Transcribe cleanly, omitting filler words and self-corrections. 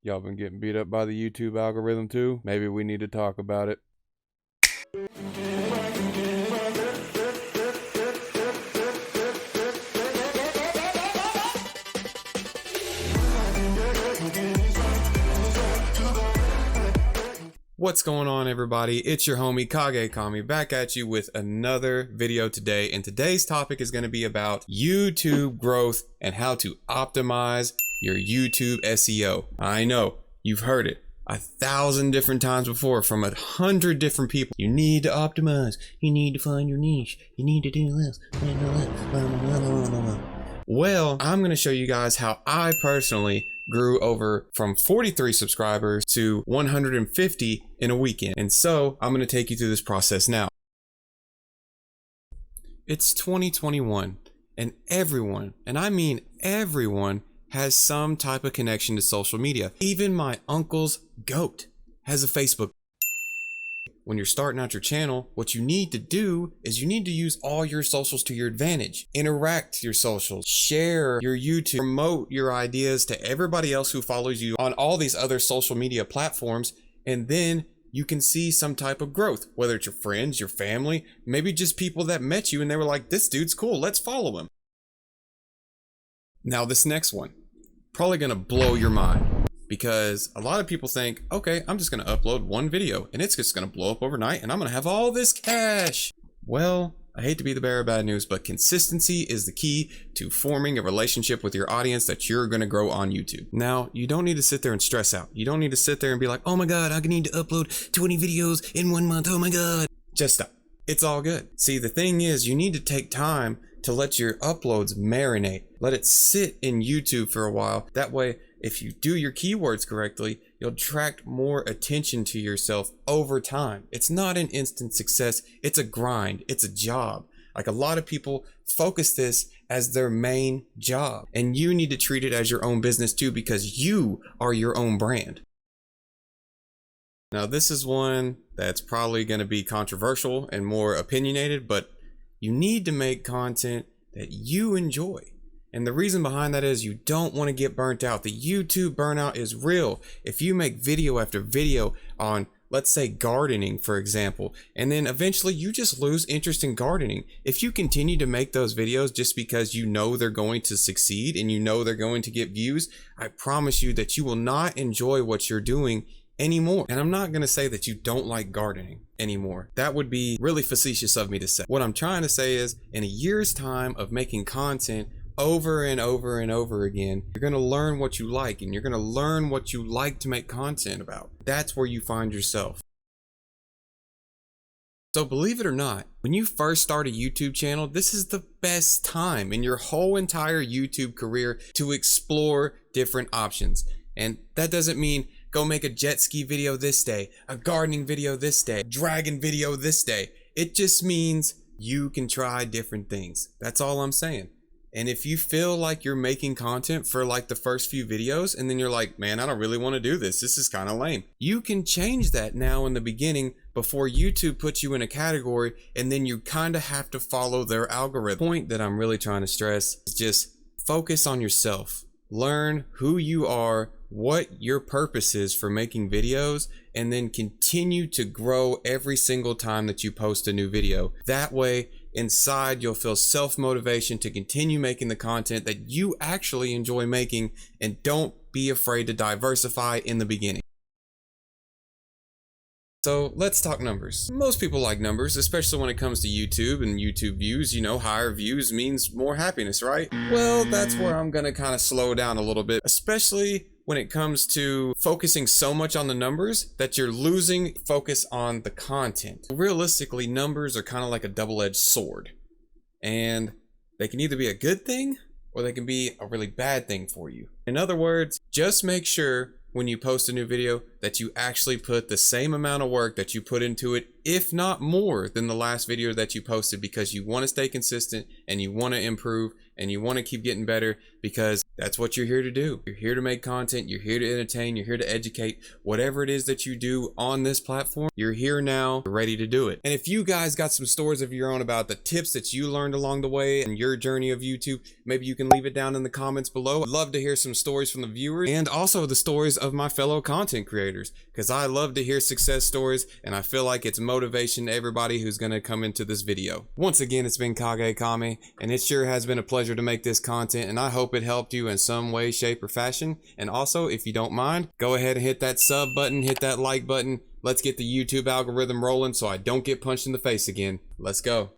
Y'all been getting beat up by the YouTube algorithm too? Maybe we need to talk about it. What's going on, everybody? It's your homie Kage Kami back at you with another video today, and today's topic is going to be about YouTube growth and how to optimize your YouTube SEO. I know you've heard it 1,000 different times before from 100 different people. You need to optimize, you need to find your niche, you need to do this. Well, I'm going to show you guys how I personally grew over from 43 subscribers to 150 in a weekend. And so I'm going to take you through this process now. It's 2021 and everyone, and I mean everyone, has some type of connection to social media. Even my uncle's goat has a Facebook. When you're starting out your channel, what you need to do is you need to use all your socials to your advantage. Interact your socials, share your YouTube, promote your ideas to everybody else who follows you on all these other social media platforms, and then you can see some type of growth, whether it's your friends, your family, maybe just people that met you and they were like, this dude's cool, let's follow him. Now this next one, probably gonna blow your mind. Because a lot of people think, okay, I'm just going to upload one video and it's just going to blow up overnight and I'm going to have all this cash. Well, I hate to be the bearer of bad news, but consistency is the key to forming a relationship with your audience that you're going to grow on YouTube. Now, you don't need to sit there and stress out. You don't need to sit there and be like, oh my God, I need to upload 20 videos in 1 month. Oh my God. Just stop. It's all good. See, the thing is, you need to take time to let your uploads marinate. Let it sit in YouTube for a while. That way, if you do your keywords correctly, you'll attract more attention to yourself over time. It's not an instant success. It's a grind. It's a job. Like, a lot of people focus this as their main job, and you need to treat it as your own business too, because you are your own brand. Now, this is one that's probably going to be controversial and more opinionated, but you need to make content that you enjoy. And the reason behind that is you don't want to get burnt out. The YouTube burnout is real. If you make video after video on, let's say, gardening, for example, and then eventually you just lose interest in gardening. If you continue to make those videos just because you know they're going to succeed and you know they're going to get views, I promise you that you will not enjoy what you're doing anymore. And I'm not going to say that you don't like gardening anymore. That would be really facetious of me to say. What I'm trying to say is, in a year's time of making content over and over and over again, you're going to learn what you like, and you're going to learn what you like to make content about. That's where you find yourself. So believe it or not, when you first start a YouTube channel, this is the best time in your whole entire YouTube career to explore different options. And that doesn't mean go make a jet ski video this day, a gardening video this day, dragon video this day. It just means you can try different things. That's all I'm saying. And if you feel like you're making content for like the first few videos and then you're like, man, I don't really want to do this. This is kind of lame. You can change that now in the beginning before YouTube puts you in a category, and then you kind of have to follow their algorithm. The point that I'm really trying to stress is just focus on yourself. Learn who you are, what your purpose is for making videos, and then continue to grow every single time that you post a new video. That way, inside, you'll feel self-motivation to continue making the content that you actually enjoy making, and don't be afraid to diversify in the beginning. So let's talk numbers. Most people like numbers, especially when it comes to YouTube and YouTube views. You know, higher views means more happiness, right? Well, that's where I'm gonna kind of slow down a little bit, especially when it comes to focusing so much on the numbers that you're losing focus on the content. Realistically, numbers are kind of like a double-edged sword, and they can either be a good thing or they can be a really bad thing for you. In other words, just make sure when you post a new video that you actually put the same amount of work that you put into it, if not more than the last video that you posted, because you want to stay consistent and you want to improve and you want to keep getting better, because That's what you're here to do. You're here to make content. You're here to entertain. You're here to educate. Whatever it is that you do on this platform, you're here now, you're ready to do it. And if you guys got some stories of your own about the tips that you learned along the way and your journey of YouTube, maybe you can leave it down in the comments below. I'd love to hear some stories from the viewers and also the stories of my fellow content creators, because I love to hear success stories and I feel like it's motivation to everybody who's going to come into this video. Once again, it's been Kage Kame, and it sure has been a pleasure to make this content, and I hope it helped you in some way, shape, or fashion. And also, if you don't mind, go ahead and hit that sub button, hit that like button. Let's get the YouTube algorithm rolling so I don't get punched in the face again. Let's go.